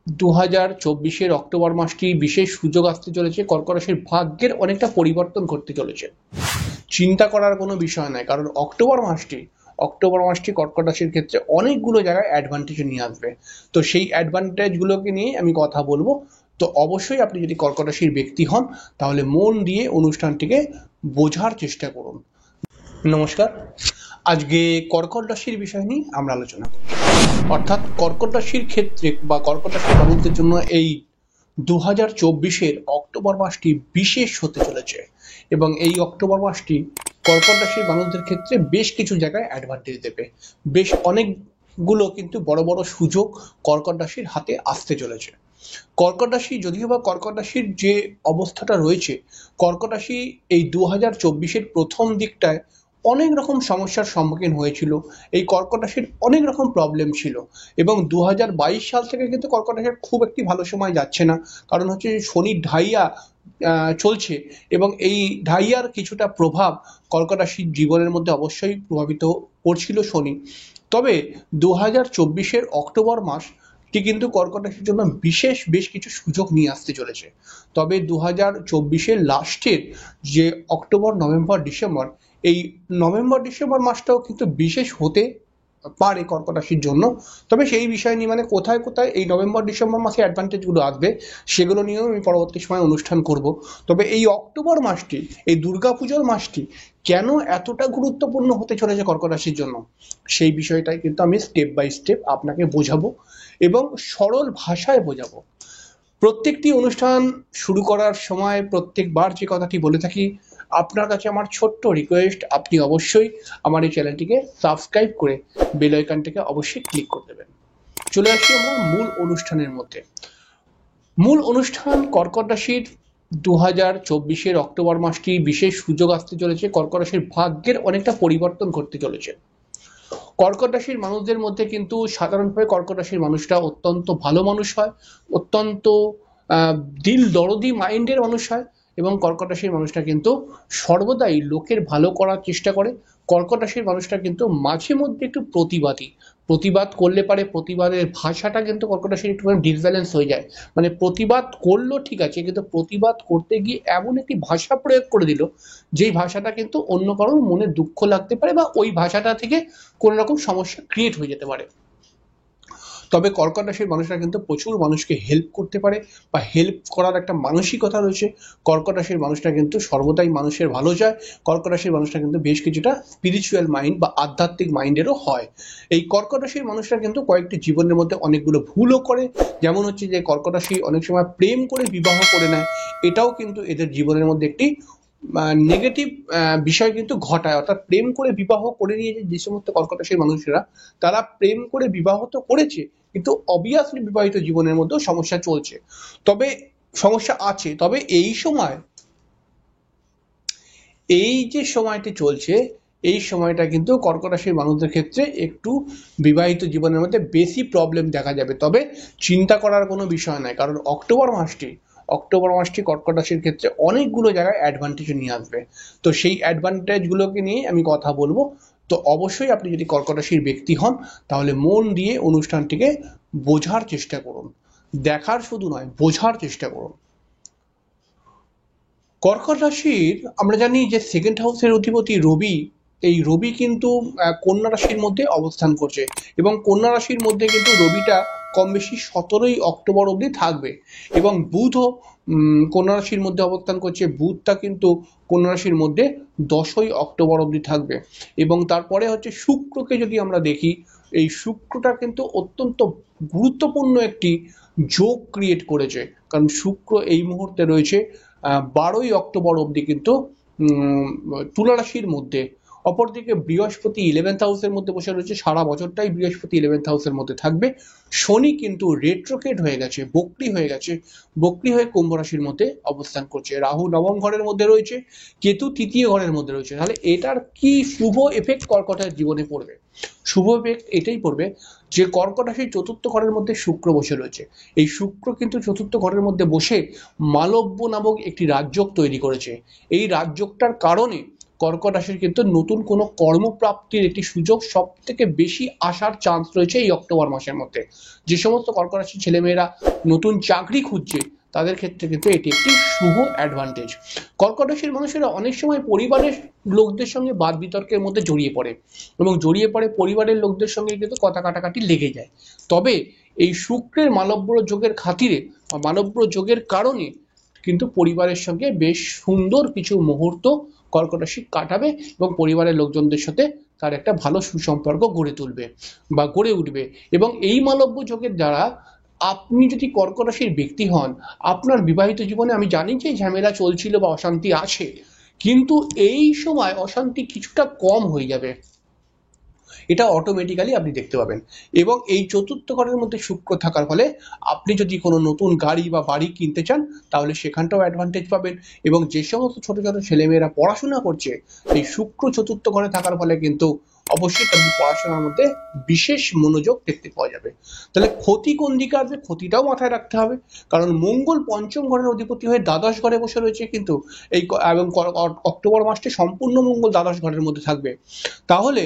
2024 October মাসটি বিশেষ সুযোগ আসতে চলেছে, কর্কট রাশির ভাগ্যের অনেকটা পরিবর্তন ঘটতে চলেছে। চিন্তা করার কোনো বিষয় নয়, কারণ অক্টোবর মাসটি কর্কট রাশির ক্ষেত্রে অনেকগুলো জায়গায় অ্যাডভান্টেজ নিয়ে আসবে। তো সেই অ্যাডভান্টেজগুলোকে নিয়ে আমি কথা বলবো। তো অবশ্যই আপনি যদি কর্কট রাশির ব্যক্তি হন তাহলে মন দিয়ে অনুষ্ঠানটিকে বোঝার চেষ্টা করুন। নমস্কার, আজকে কর্কট রাশির বিষয় নিয়ে আমরা আলোচনা করব। অর্থাৎ কর্কট রাশির ক্ষেত্রে বা কর্কট রাশির মানুষদের জন্য এই 2024 অক্টোবর মাসটি বিশেষ হতে চলেছে, এবং এই অক্টোবর মাসটি কর্কট রাশির মানুষদের ক্ষেত্রে বেশ কিছু জায়গায় অ্যাডভান্টেজ দেবে। বেশ অনেকগুলো কিন্তু বড় বড় সুযোগ কর্কট রাশির হাতে আসতে চলেছে। কর্কট রাশি যদিও বা কর্কট রাশির যে অবস্থাটা রয়েছে, কর্কট রাশি এই 2024 প্রথম দিকটায় অনেক রকম সমস্যার সম্মুখীন হয়েছিল। এই কর্কট রাশির অনেক রকম প্রবলেম ছিল, এবং 2022 সাল থেকে কিন্তু কর্কট রাশির খুব একটি ভালো সময় যাচ্ছে না। কারণ হচ্ছে শনির ঢাইয়া চলছে, এবং এই ঢাইয়ার কিছুটা প্রভাব কর্কট রাশির জীবনের মধ্যে অবশ্যই প্রভাবিত করছিল শনি। তবে 2024 অক্টোবর মাসটি কিন্তু কর্কট রাশির জন্য বিশেষ বেশ কিছু সুযোগ নিয়ে আসতে চলেছে। তবে 2024 লাস্টের যে অক্টোবর, নভেম্বর, ডিসেম্বর, এই নভেম্বর ডিসেম্বর মাসটাও কিন্তু বিশেষ হতে পারে কর্কট রাশির জন্য। তবে সেই বিষয় নিয়ে মানে কোথায় কোথায় এই নভেম্বর ডিসেম্বর মাসে অ্যাডভান্টেজগুলো আসবে সেগুলো নিয়েও আমি পরবর্তী সময় অনুষ্ঠান করব। তবে এই অক্টোবর মাসটি, এই দুর্গাপুজোর মাসটি কেন এতটা গুরুত্বপূর্ণ হতে চলেছে কর্কট রাশির জন্য, সেই বিষয়টাই কিন্তু আমি স্টেপ বাই স্টেপ আপনাকে বোঝাবো এবং সরল ভাষায় বোঝাবো। প্রত্যেকটি অনুষ্ঠান শুরু করার সময় প্রত্যেকবার যে কথাটি বলে থাকি, আপনার কাছে আমার ছোট্ট রিকোয়েস্ট, আপনি অবশ্যই আমার এই চ্যানেলটিকে সাবস্ক্রাইব করে বেল আইকনটিকে অবশ্যই ক্লিক করে দেবেন। চলে আসি আমরা মূল অনুষ্ঠানের মধ্যে। মূল অনুষ্ঠান কর্কট রাশির 2024 অক্টোবর মাসটি বিশেষ সুযোগ আসতে চলেছে, কর্কট রাশির ভাগ্যের অনেকটা পরিবর্তন ঘটতে চলেছে। কর্কট রাশির মানুষদের মধ্যে কিন্তু সাধারণভাবে কর্কট রাশির মানুষরা অত্যন্ত ভালো মানুষ হয়, অত্যন্ত দিল দরদি মাইন্ডের মানুষ হয়, এবং কর্কট রাশির মানুষটা কিন্তু সর্বদাই লোকের ভালো করার চেষ্টা করে। কর্কট রাশির মানুষটা কিন্তু মাঝে মধ্যে একটু প্রতিবাদ করলে পারে, প্রতিবাদের ভাষাটা কিন্তু কর্কট রাশির একটু ডিসব্যালেন্স হয়ে যায়। মানে প্রতিবাদ করলো ঠিক আছে, কিন্তু প্রতিবাদ করতে গিয়ে এমন একটি ভাষা প্রয়োগ করে দিল যেই ভাষাটা কিন্তু অন্য কারোর মনে দুঃখ লাগতে পারে, বা ওই ভাষাটা থেকে কোনো রকম সমস্যা ক্রিয়েট হয়ে যেতে পারে। তবে কর্কট রাশির মানুষরা কিন্তু প্রচুর মানুষকে হেল্প করতে পারে, বা হেল্প করার একটা মানসিকতা রয়েছে। কর্কট রাশির মানুষরা কিন্তু সর্বদাই মানুষের ভালো চায়। কর্কট রাশির মানুষরা কিন্তু বেশ কিছুটা স্পিরিচুয়াল মাইন্ড বা আধ্যাত্মিক মাইন্ডেরও হয়। এই কর্কট রাশির মানুষরা কিন্তু কয়েকটি জীবনের মধ্যে অনেকগুলো ভুলও করে, যেমন হচ্ছে যে কর্কট রাশি অনেক সময় প্রেম করে বিবাহ করে নেয়। এটাও কিন্তু এদের জীবনের মধ্যে একটি নেগেটিভ বিষয় কিন্তু ঘটায়। অর্থাৎ প্রেম করে বিবাহ করে নিয়ে যে সমস্ত কর্কট রাশির মানুষেরা, তারা প্রেম করে বিবাহ তো করেছে, কিন্তু অবভিয়াসলি বিবাহিত জীবনের মধ্যেও সমস্যা চলছে, তবে সমস্যা আছে। তবে এই যে সময়টি চলছে, এই সময়টা কিন্তু কর্কট রাশির মানুষদের ক্ষেত্রে একটু বিবাহিত জীবনের মধ্যে বেশি প্রবলেম দেখা যাবে। তবে চিন্তা করার কোনো বিষয় নয়, কারণ অক্টোবর মাসটি কর্কট রাশির ক্ষেত্রে অনেকগুলো জায়গায় অ্যাডভান্টেজ নিয়ে আসবে। তো সেই অ্যাডভান্টেজগুলোকে নিয়ে আমি কথা বলবো। তো অবশ্যই আপনি যদি কর্কট রাশির ব্যক্তি হন তাহলে মন দিয়ে অনুষ্ঠানটিকে বোঝার চেষ্টা করুন। দেখার শুধু নয়, বোঝার চেষ্টা করুন। কর্কট রাশির আমরা জানি যে সেকেন্ড হাউসের অধিপতি রবি, এই রবি কিন্তু কন্যা রাশির মধ্যে অবস্থান করছে, এবং কন্যা রাশির মধ্যে কিন্তু রবিটা কম বেশি 17ই অক্টোবর অবধি থাকবে, এবং বুধও কন্যা রাশির মধ্যে অবস্থান করছে। বুধটা কিন্তু কন্যা রাশির মধ্যে 10ই অক্টোবর অবধি থাকবে, এবং তারপরে হচ্ছে শুক্রকে যদি আমরা দেখি, এই শুক্রটা কিন্তু অত্যন্ত গুরুত্বপূর্ণ একটি যোগ ক্রিয়েট করেছে, কারণ শুক্র এই মুহূর্তে রয়েছে 12ই অক্টোবর অবধি কিন্তু তুলা রাশির মধ্যে। অপরদিকে বৃহস্পতি 11th হাউসের মধ্যে বসে রয়েছে, সারা বছরটাই বৃহস্পতি 11th হাউসের মধ্যে থাকবে। শনি কিন্তু রেট্রোকেট হয়ে গেছে, বক্রী হয়ে কুম্ভ রাশির মধ্যে অবস্থান করছে। রাহু নবম ঘরের মধ্যে রয়েছে, কেতু তৃতীয় ঘরের মধ্যে রয়েছে। তাহলে এটার কি শুভ এফেক্ট কর্কটের জীবনে পড়বে? শুভ এফেক্ট এটাই পড়বে যে কর্কট রাশির চতুর্থ ঘরের মধ্যে শুক্র বসে রয়েছে। এই শুক্র কিন্তু চতুর্থ ঘরের মধ্যে বসে মালব্য নামক একটি রাজযোগ তৈরি করেছে। এই রাজযোগটার কারণে কর্কট রাশির কিন্তু নতুন কোনো কর্মপ্রাপ্তির একটি সুযোগ সব থেকে বেশি আসার চান্স রয়েছে এই অক্টোবর মাসের মধ্যে। যে সমস্ত কর্কট রাশির ছেলেমেয়েরা নতুন চাকরি খুঁজছে তাদের ক্ষেত্রে কিন্তু এটি একটি শুভ অ্যাডভান্টেজ। কর্কট রাশির মানুষেরা অনেক সময় পরিবারের লোকদের সঙ্গে বাদ বিতর্কের মধ্যে জড়িয়ে পড়ে এবং জড়িয়ে পড়ে পরিবারের লোকদের সঙ্গে কিন্তু কথা কাটাকাটি লেগে যায়। তবে এই শুক্রের মালব্য যোগের খাতিরে বা মালব্য যোগের কারণে কিন্তু পরিবারের সঙ্গে বেশ সুন্দর কিছু মুহূর্ত কর্কট রাশি কাটাবে এবং পরিবারের লোকজনদের সাথে তার একটা ভালো সুসম্পর্ক গড়ে তুলবে বা গড়ে উঠবে। এবং এই মালব্য যোগের দ্বারা আপনি যদি কর্কট রাশির ব্যক্তি হন, আপনার বিবাহিত জীবনে আমি জানি যে ঝামেলা চলছিল বা অশান্তি আছে, কিন্তু এই সময় অশান্তি কিছুটা কম হয়ে যাবে, এটা অটোমেটিক্যালি আপনি দেখতে পাবেন। এবং এই চতুর্থ ঘরের মধ্যে শুক্র থাকার ফলে আপনি যদি কোনো নতুন গাড়ি বা বাড়ি কিনতে চান তাহলে সেখানটাও অ্যাডভান্টেজ পাবেন। এবং যে সমস্ত ছোট ছোট ছেলেমেয়েরা পড়াশোনা করছে, এই শুক্র চতুর্থ ঘরে থাকার ফলে কিন্তু অবশ্যই তাদের পড়াশোনার মধ্যে বিশেষ মনোযোগ দেখতে পাওয়া যাবে। তাহলে ক্ষতি কোন দিকে আসবে, ক্ষতিটাও মাথায় রাখতে হবে, কারণ মঙ্গল পঞ্চম ঘরের অধিপতি হয়ে দ্বাদশ ঘরে বসে রয়েছে কিন্তু এই এবং অক্টোবর মাসটি সম্পূর্ণ মঙ্গল দ্বাদশ ঘরের মধ্যে থাকবে। তাহলে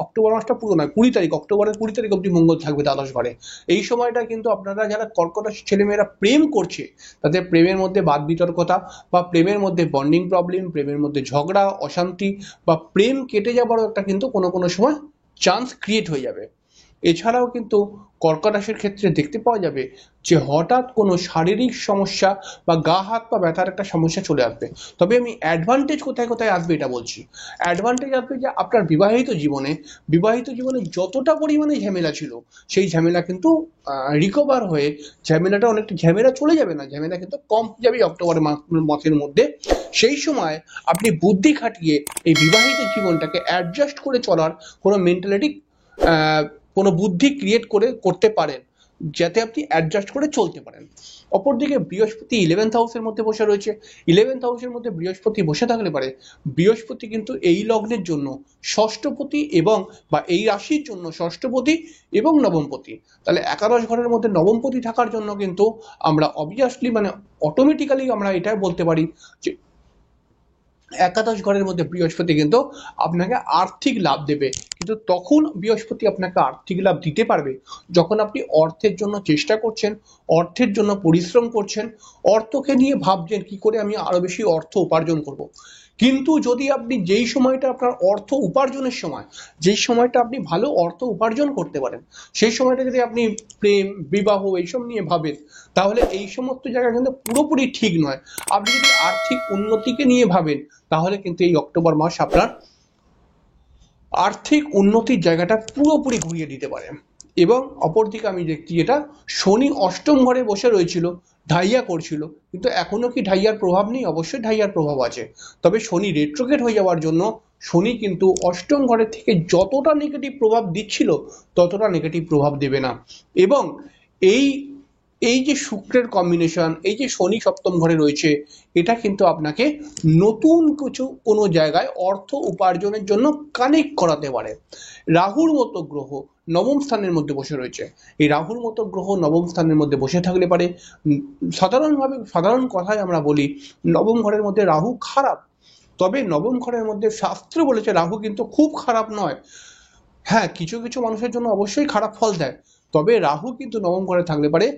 অক্টোবর মাসটা পুরো নয়, 20 তারিখ, অক্টোবরের 20 তারিখ অব্দি মঙ্গল থাকবে দ্বাদশ ঘরে। এই সময়টা কিন্তু আপনারা যারা কর্কট রাশির ছেলেমেয়েরা প্রেম করছে তাদের প্রেমের মধ্যে বাদ বিতর্কতা বা প্রেমের মধ্যে বন্ডিং প্রবলেম, প্রেমের মধ্যে ঝগড়া অশান্তি বা প্রেম কেটে যাবারও একটা কিন্তু কোনো কোনো সময় চান্স ক্রিয়েট হয়ে যাবে। এছাড়াও কিন্তু কর্কট রাশির ক্ষেত্রে দেখতে পাওয়া যাবে যে হঠাৎ কোনো শারীরিক সমস্যা বা গা হাত পা ব্যথার একটা সমস্যা চলে আসবে। তবে আমি অ্যাডভান্টেজ কোথায় কোথায় আসবে এটা বলছি। অ্যাডভান্টেজ আসবে যে আপনার বিবাহিত জীবনে যতটা পরিমাণে ঝামেলা ছিল সেই ঝামেলা কিন্তু রিকভার হয়ে ঝামেলাটা অনেকটা, ঝামেলা চলে যাবে না, ঝামেলা কিন্তু কম হয়ে যাবে অক্টোবর মাসের মধ্যে। সেই সময় আপনি বুদ্ধি খাটিয়ে এই বিবাহিত জীবনটাকে অ্যাডজাস্ট করে চলার কোনো মেন্টালিটি, কোনো বুদ্ধি ক্রিয়েট করতে পারেন যাতে আপনি অ্যাডজাস্ট করে চলতে পারেন। অপরদিকে বৃহস্পতি 11th হাউসের মধ্যে বসে রয়েছে। 11th হাউসের মধ্যে বৃহস্পতি বসে থাকলে পারে বৃহস্পতি কিন্তু এই লগ্নের জন্য ষষ্ঠপতি এবং বা এই রাশির জন্য ষষ্ঠপতি এবং নবমপতি। তাহলে একাদশ ঘরের মধ্যে নবমপতি থাকার জন্য কিন্তু আমরা অবভিয়াসলি মানে অটোমেটিক্যালি আমরা এটা বলতে পারি যে একাদশ ঘরের মধ্যে বৃহস্পতি কিন্তু আপনাকে আর্থিক লাভ দেবে। কিন্তু তখন বৃহস্পতি আপনাকে আর্থিক লাভ দিতে পারবে যখন আপনি অর্থের জন্য চেষ্টা করছেন, অর্থের জন্য পরিশ্রম করছেন, অর্থকে নিয়ে ভাবছেন কি করে আমি আরো বেশি অর্থ উপার্জন করব। কিন্তু যদি আপনি যেই সময়টা আপনার অর্থ উপার্জনের সময়, যেই সময়টা আপনি ভালো অর্থ উপার্জন করতে পারেন, সেই সময়টা যদি আপনি প্রেম বিবাহ এইসব নিয়ে ভাবেন তাহলে এই সমস্ত জায়গা কিন্তু পুরোপুরি ঠিক নয়। আপনি যদি আর্থিক উন্নতিকে নিয়ে ভাবেন তাহলে কিন্তু এই অক্টোবর মাস আপনার আর্থিক উন্নতির জায়গাটা পুরোপুরি ঘুরিয়ে দিতে পারে। এবং অপরদিকে আমি দেখছি যেটা শনি অষ্টম ঘরে বসে রয়েছিল, ঢাইয়া করছিল, কিন্তু এখনো কি ঢাইয়ার প্রভাব নেই? অবশ্যই ঢাইয়ার প্রভাব আছে। তবে শনি রেট্রোগেট হয়ে যাওয়ার জন্য শনি কিন্তু অষ্টম ঘরের থেকে যতটা নেগেটিভ প্রভাব দিচ্ছিল ততটা নেগেটিভ প্রভাব দেবে না। এবং এই এই যে শুক্রের কম্বিনেশন, এই যে শনি সপ্তম ঘরে রয়েছে, এটা কিন্তু আপনাকে নতুন কিছু কোনো জায়গায় অর্থ উপার্জনের জন্য কানেক্ট করাতে পারে। রাহুর মতো গ্রহ নবম স্থানের মধ্যে বসে রয়েছে। এই রাহুর মতো গ্রহ নবম স্থানের মধ্যে বসে থাকলে পারে সাধারণ কথায় আমরা বলি নবম ঘরের মধ্যে রাহু খারাপ। তবে নবম ঘরের মধ্যে শাস্ত্র বলেছে রাহু কিন্তু খুব খারাপ নয়। হ্যাঁ, কিছু কিছু মানুষের জন্য অবশ্যই খারাপ ফল দেয়, তবে রাহু কিন্তু নবম ঘরে থাকলে পারে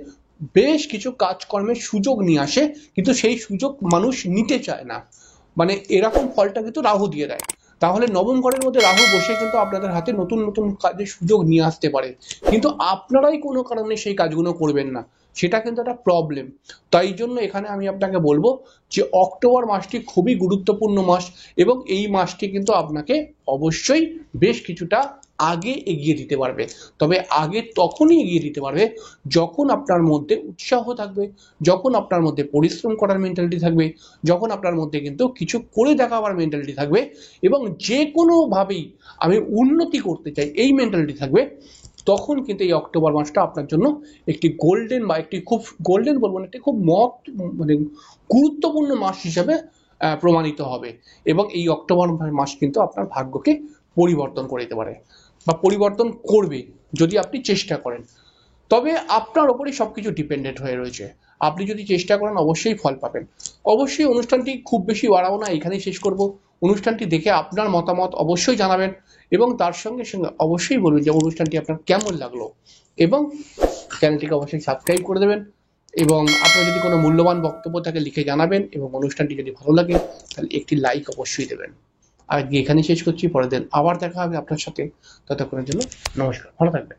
বেশ কিছু কাজকর্মের সুযোগ নিয়ে আসে, কিন্তু সেই সুযোগ মানুষ নিতে চায় না, মানে এরকম ফলটা কিন্তু রাহু দিয়ে দেয়। তাহলে নবম ঘরের মধ্যে রাহু বসে কিন্তু আপনাদের হাতে নতুন নতুন কাজের সুযোগ নিয়ে আসতে পারে, কিন্তু আপনারাই কোনো কারণে সেই কাজগুলো করবেন না, সেটা কিন্তু একটা প্রবলেম। তাই জন্য এখানে আমি আপনাকে বলবো যে অক্টোবর মাসটি খুবই গুরুত্বপূর্ণ মাস এবং এই মাসটি কিন্তু আপনাকে অবশ্যই বেশ কিছুটা আগে এগিয়ে দিতে পারবে। তবে আগে তখনই এগিয়ে দিতে পারবে যখন আপনার মধ্যে উৎসাহ থাকবে, যখন আপনার মধ্যে পরিশ্রম করার মেন্টালিটি থাকবে, যখন আপনার মধ্যে কিন্তু কিছু করে দেখাবার মেন্টালিটি থাকবে এবং যে কোনোভাবেই আমি উন্নতি করতে চাই এই মেন্টালিটি থাকবে। তখন কিন্তু এই অক্টোবর মাসটা আপনার জন্য একটি গোল্ডেন বা একটি খুব গোল্ডেন বলবো না, একটি খুব মানে গুরুত্বপূর্ণ মাস হিসাবে প্রমাণিত হবে। এবং এই অক্টোবর মাস কিন্তু আপনার ভাগ্যকে পরিবর্তন করে দিতে পারে বা পরিবর্তন করবে যদি আপনি চেষ্টা করেন। তবে আপনার ওপরই সবকিছু ডিপেন্ডেন্ট হয়ে রয়েছে। আপনি যদি চেষ্টা করেন অবশ্যই ফল পাবেন। অবশ্যই অনুষ্ঠানটি খুব বেশি বাড়াবো না, এখানেই শেষ করব। অনুষ্ঠানটি দেখে আপনার মতামত অবশ্যই জানাবেন এবং তার সঙ্গে সঙ্গে অবশ্যই বলবেন যে অনুষ্ঠানটি আপনার কেমন লাগলো, এবং চ্যানেলটিকে অবশ্যই সাবস্ক্রাইব করে দেবেন এবং আপনার যদি কোনো মূল্যবান বক্তব্য থাকে লিখে জানাবেন, এবং অনুষ্ঠানটি যদি ভালো লাগে তাহলে একটি লাইক অবশ্যই দেবেন। আজকে এখানেই শেষ করছি, পরের দিন আবার দেখা হবে আপনার সাথে। ততক্ষণের জন্য নমস্কার, ভালো থাকবেন।